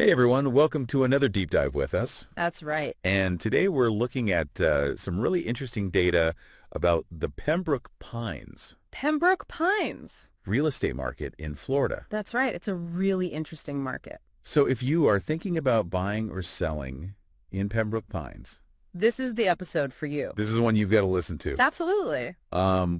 Hey everyone, welcome to another deep dive with us. That's right. And today we're looking at some really interesting data about the Pembroke Pines Pembroke Pines. real estate market in Florida. That's right. It's a really interesting market. So if you are thinking about buying or selling in Pembroke Pines, This is the episode for you. this is one you've got to listen to. Absolutely.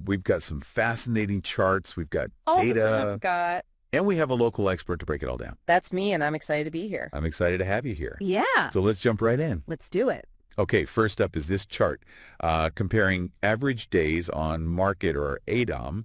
We've got some fascinating charts, we've got All that data, I've got. and we have a local expert to break it all down. That's me, and I'm excited to be here. I'm excited to have you here. Yeah. So let's jump right in. Let's do it. Okay, first up is this chart comparing average days on market or ADOM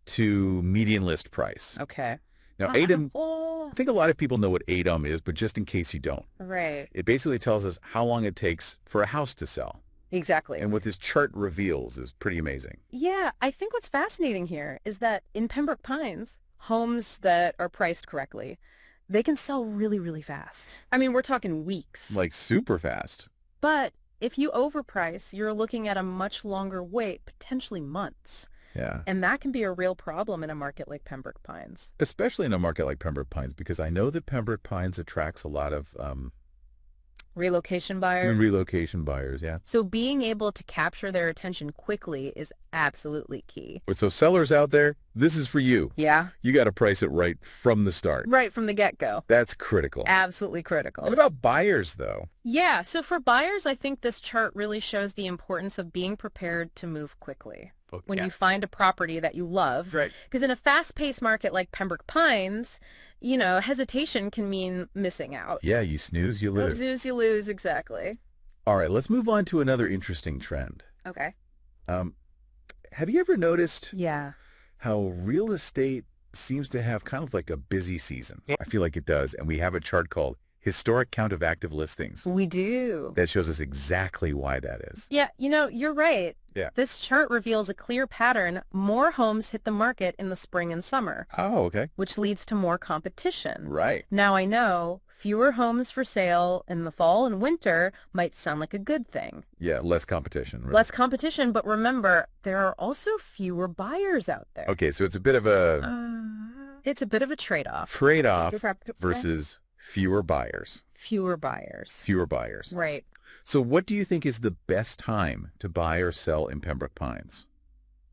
to median list price. Okay. Now, ADOM, Oh, I think a lot of people know what ADOM is, but just in case you don't, right. it basically tells us how long it takes for a house to sell. Exactly. And what this chart reveals is pretty amazing. Yeah, I think what's fascinating here is that in Pembroke Pines, homes that are priced correctly, they can sell really, really fast. I mean, we're talking weeks. Like super fast. But if you overprice, you're looking at a much longer wait, potentially months. Yeah. And that can be a real problem in a market like Pembroke Pines. Especially in a market like Pembroke Pines, because I know that Pembroke Pines attracts a lot of Relocation buyers. relocation buyers, yeah. So being able to capture their attention quickly is absolutely key. But so sellers out there, this is for you. Yeah, You got to price it right from the start. right from the get-go. That's critical. Absolutely critical. What about buyers, though? Yeah, so for buyers, I think this chart really shows the importance of being prepared to move quickly. When you find a property that you love. Right. Because in a fast-paced market like Pembroke Pines, hesitation can mean missing out. Yeah, you snooze, you lose. Snooze, you lose, exactly. All right, let's move on to another interesting trend. Okay. Have you ever noticed Yeah. how real estate seems to have kind of like a busy season? I feel like it does, and we have a chart called Historic Count of Active Listings We do. that shows us exactly why that is. Yeah, you're right. Yeah. This chart reveals a clear pattern. More homes hit the market in the spring and summer, Oh, okay. which leads to more competition. Right. Now I know fewer homes for sale in the fall and winter might sound like a good thing. Yeah, less competition. Right? Less competition, but remember, there are also fewer buyers out there. Okay, so it's a bit of a It's a bit of a trade-off. trade-off versus fewer buyers. Fewer buyers. Fewer buyers. Right. So what do you think is the best time to buy or sell in Pembroke Pines?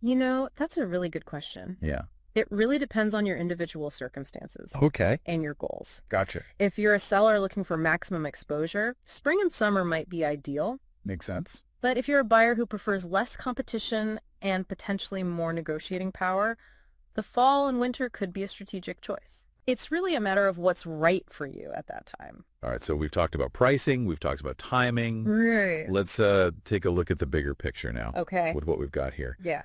That's a really good question. Yeah. It really depends on your individual circumstances Okay. and your goals. Gotcha. If you're a seller looking for maximum exposure, spring and summer might be ideal. Makes sense. But if you're a buyer who prefers less competition and potentially more negotiating power, the fall and winter could be a strategic choice. It's really a matter of what's right for you at that time. All right, so we've talked about pricing, we've talked about timing. Right. Let's take a look at the bigger picture now Okay. with what we've got here. Yeah.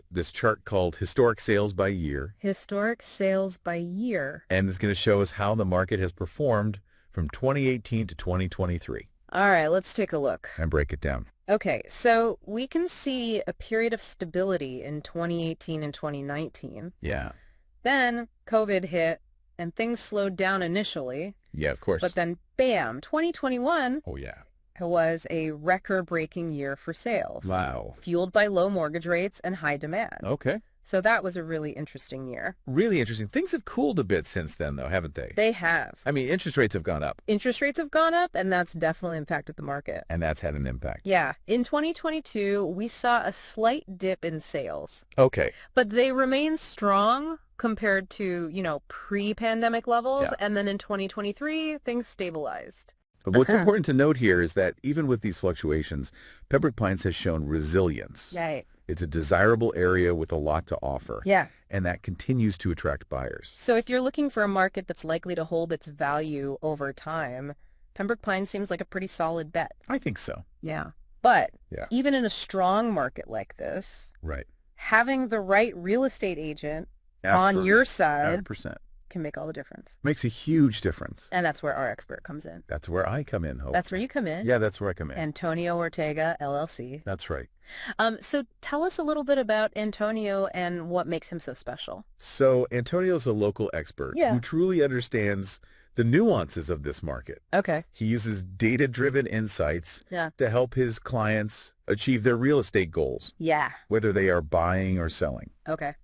This chart called Historic Sales by Year, Historic sales by year. and it's going to show us how the market has performed from 2018 to 2023 All right, let's take a look. and break it down. Okay, so we can see a period of stability in 2018 and 2019. Yeah. Then COVID hit and things slowed down initially, Yeah, of course. but then bam, 2021 Oh, yeah. was a record-breaking year for sales, Wow. fueled by low mortgage rates and high demand. Okay. So that was a really interesting year. Really interesting. Things have cooled a bit since then, though, haven't they? They have. I mean, interest rates have gone up, Interest rates have gone up, and that's definitely impacted the market. and that's had an impact. Yeah, in 2022, we saw a slight dip in sales, Okay. but they remain strong compared to, pre-pandemic levels. Yeah. And then in 2023, things stabilized. But what's important to note here is that even with these fluctuations, Pembroke Pines has shown resilience. Right. It's a desirable area with a lot to offer. Yeah. And that continues to attract buyers. So if you're looking for a market that's likely to hold its value over time, Pembroke Pines seems like a pretty solid bet. I think so. Yeah. But Yeah. even in a strong market like this, Right. having the right real estate agent on your side 100%. can make all the difference. Makes a huge difference. And that's where our expert comes in. That's where I come in, Hope. That's where you come in. Yeah, that's where I come in. Antonio Ortega, LLC. That's right. So tell us a little bit about Antonio and what makes him so special. So Antonio's a local expert Yeah. who truly understands the nuances of this market. Okay. He uses data-driven insights Yeah. to help his clients achieve their real estate goals, Yeah. whether they are buying or selling. Okay.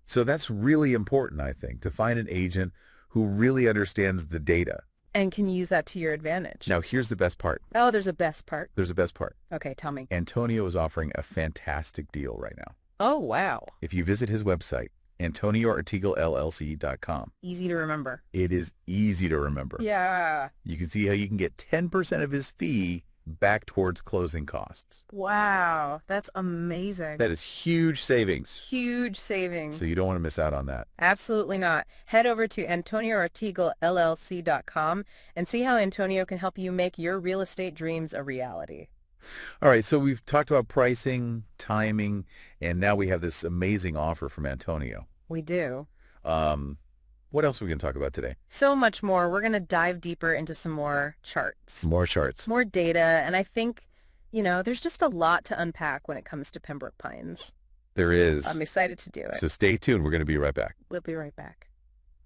So that's really important, I think, to find an agent who really understands the data And can use that to your advantage. Now, here's the best part. Oh, there's a best part. There's a best part. Okay, tell me. Antonio is offering a fantastic deal right now. Oh, wow. If you visit his website, AntonioArtigalLLC.com, Easy to remember. it is easy to remember. Yeah. You can see how you can get 10% of his fee back towards closing costs. Wow. That's amazing. That is huge savings. Huge savings. So you don't want to miss out on that. Absolutely not. Head over to AntonioArtigalLLC.com and see how Antonio can help you make your real estate dreams a reality. All right, so we've talked about pricing, timing, and now we have this amazing offer from Antonio. We do. What else are we going to talk about today? So much more. We're going to dive deeper into some more charts, More charts. more data, and I think, there's just a lot to unpack when it comes to Pembroke Pines. There is. I'm excited to do it. So stay tuned. We're going to be right back. We'll be right back.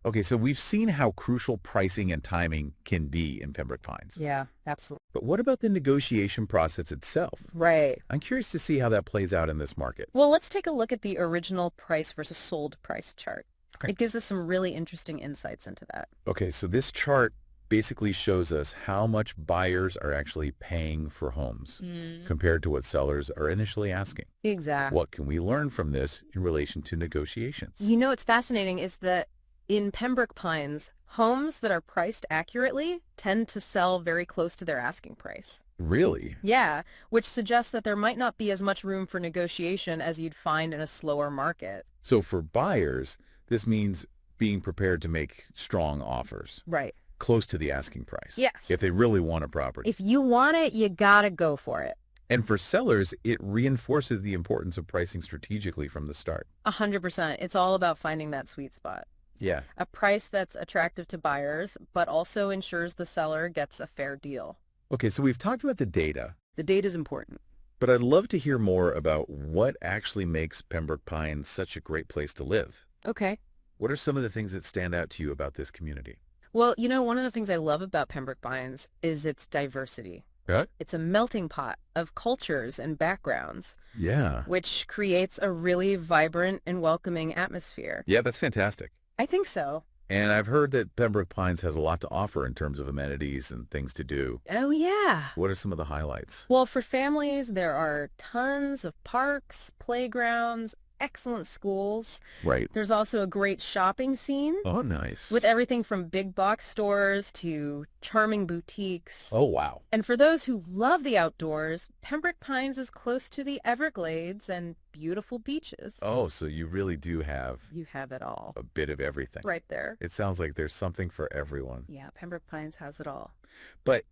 Okay, so we've seen how crucial pricing and timing can be in Pembroke Pines. Yeah, absolutely. But what about the negotiation process itself? Right. I'm curious to see how that plays out in this market. Well, let's take a look at the original price versus sold price chart. Okay. It gives us some really interesting insights into that. Okay, so this chart basically shows us how much buyers are actually paying for homes compared to what sellers are initially asking. Exactly. What can we learn from this in relation to negotiations? What's fascinating is that in Pembroke Pines, homes that are priced accurately tend to sell very close to their asking price. Really? Yeah, which suggests that there might not be as much room for negotiation as you'd find in a slower market. So for buyers, this means being prepared to make strong offers, Right. close to the asking price. Yes. If they really want a property. If you want it, you gotta go for it. And for sellers, it reinforces the importance of pricing strategically from the start. 100%. It's all about finding that sweet spot. Yeah. A price that's attractive to buyers, but also ensures the seller gets a fair deal. Okay, so we've talked about the data, The data's important. but I'd love to hear more about what actually makes Pembroke Pines such a great place to live. Okay. What are some of the things that stand out to you about this community? Well, one of the things I love about Pembroke Pines is its diversity. Yeah? It's a melting pot of cultures and backgrounds, Yeah. which creates a really vibrant and welcoming atmosphere. Yeah, that's fantastic. I think so. And I've heard that Pembroke Pines has a lot to offer in terms of amenities and things to do. Oh, yeah. What are some of the highlights? Well, for families, there are tons of parks, playgrounds, excellent schools. Right. There's also a great shopping scene Oh, nice. with everything from big box stores to charming boutiques. Oh, wow. And for those who love the outdoors, Pembroke Pines is close to the Everglades and beautiful beaches. Oh, so you really do have You have it all a bit of everything. right there. It sounds like there's something for everyone. Yeah, Pembroke Pines has it all. But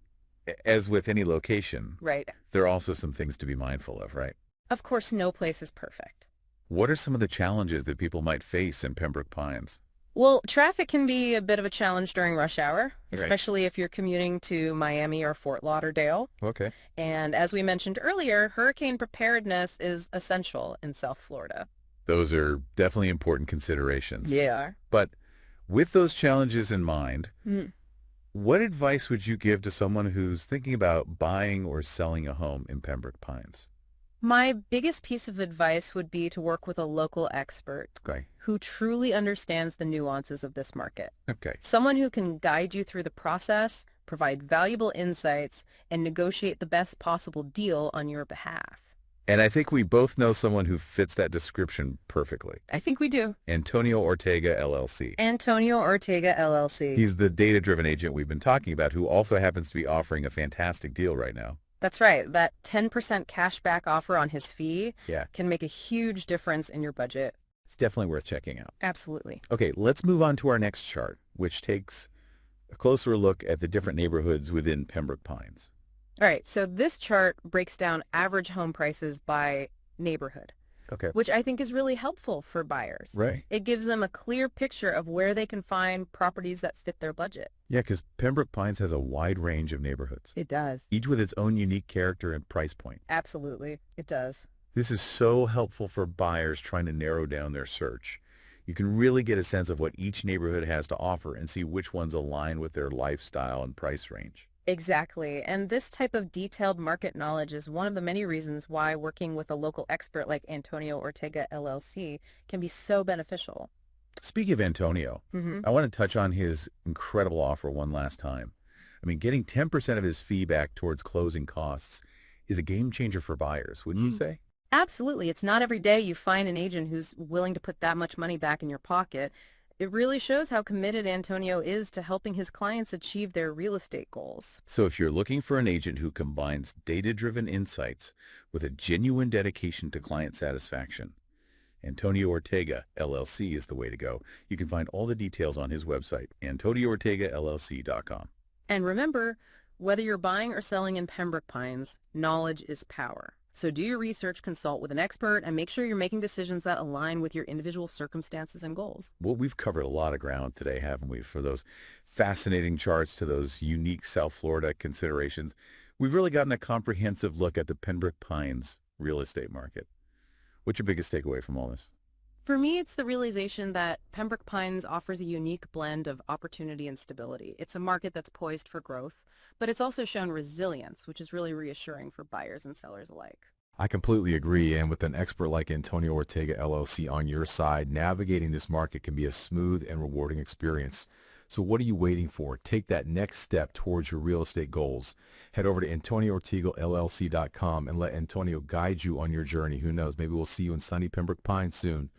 as with any location, Right. there are also some things to be mindful of, right? Of course, no place is perfect. What are some of the challenges that people might face in Pembroke Pines? Well, traffic can be a bit of a challenge during rush hour, Right. especially if you're commuting to Miami or Fort Lauderdale. Okay. And as we mentioned earlier, hurricane preparedness is essential in South Florida. Those are definitely important considerations. Yeah. But with those challenges in mind, Mm. what advice would you give to someone who's thinking about buying or selling a home in Pembroke Pines? My biggest piece of advice would be to work with a local expert Okay. who truly understands the nuances of this market. Okay. Someone who can guide you through the process, provide valuable insights, and negotiate the best possible deal on your behalf. And I think we both know someone who fits that description perfectly. I think we do. Antonio Ortega, LLC. Antonio Ortega, LLC. He's the data-driven agent we've been talking about who also happens to be offering a fantastic deal right now. That's right. That 10% cash back offer on his fee Yeah. can make a huge difference in your budget. It's definitely worth checking out. Absolutely. Okay, let's move on to our next chart, which takes a closer look at the different neighborhoods within Pembroke Pines. All right. So this chart breaks down average home prices by neighborhood, Okay. which I think is really helpful for buyers. Right. It gives them a clear picture of where they can find properties that fit their budget. Yeah, because Pembroke Pines has a wide range of neighborhoods, It does. each with its own unique character and price point. Absolutely. It does. This is so helpful for buyers trying to narrow down their search. You can really get a sense of what each neighborhood has to offer and see which ones align with their lifestyle and price range. Exactly. And this type of detailed market knowledge is one of the many reasons why working with a local expert like Antonio Ortega, LLC can be so beneficial. Speaking of Antonio, Mm-hmm. I want to touch on his incredible offer one last time. I mean, getting 10% of his fee back towards closing costs is a game changer for buyers, wouldn't you say? Absolutely. It's not every day you find an agent who's willing to put that much money back in your pocket. It really shows how committed Antonio is to helping his clients achieve their real estate goals. So if you're looking for an agent who combines data-driven insights with a genuine dedication to client satisfaction, Antonio Ortega, LLC is the way to go. You can find all the details on his website, AntonioOrtegaLLC.com. And remember, whether you're buying or selling in Pembroke Pines, knowledge is power. So do your research, consult with an expert, and make sure you're making decisions that align with your individual circumstances and goals. Well, we've covered a lot of ground today, haven't we? For those fascinating charts to those unique South Florida considerations, we've really gotten a comprehensive look at the Pembroke Pines real estate market. What's your biggest takeaway from all this? For me, it's the realization that Pembroke Pines offers a unique blend of opportunity and stability. It's a market that's poised for growth, but it's also shown resilience, which is really reassuring for buyers and sellers alike. I completely agree, and with an expert like Antonio Ortega LLC on your side, navigating this market can be a smooth and rewarding experience. So what are you waiting for? Take that next step towards your real estate goals. Head over to AntonioOrtegaLLC.com and let Antonio guide you on your journey. Who knows, maybe we'll see you in sunny Pembroke Pines soon.